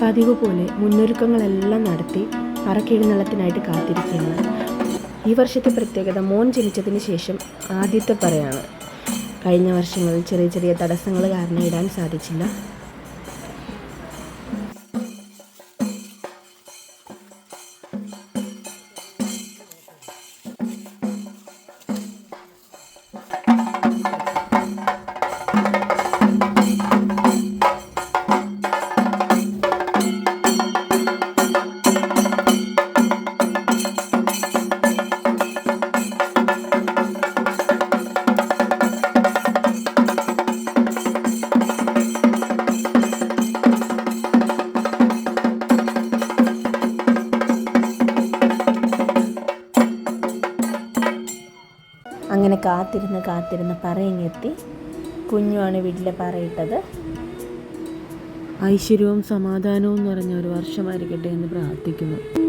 പതിവ് പോലെ മുന്നൊരുക്കങ്ങളെല്ലാം നടത്തി പറക്കെഴുന്നള്ളത്തിനായിട്ട് കാത്തിരിക്കുകയാണ്. ഈ വർഷത്തെ പ്രത്യേകത മോൻ ജനിച്ചതിന് ശേഷം ആദ്യത്തെ പറയാണ്. കഴിഞ്ഞ വർഷങ്ങളിൽ ചെറിയ ചെറിയ തടസ്സങ്ങൾ കാരണം ഇടാൻ സാധിച്ചില്ല. അങ്ങനെ കാത്തിരുന്ന് പറയിങ്ങെത്തി. കുഞ്ഞുമാണ് വീട്ടിലെ പറയിട്ടത്. ഐശ്വര്യവും സമാധാനവും നിറഞ്ഞ ഒരു വർഷമായിരിക്കട്ടെ എന്ന് പ്രാർത്ഥിക്കുന്നു.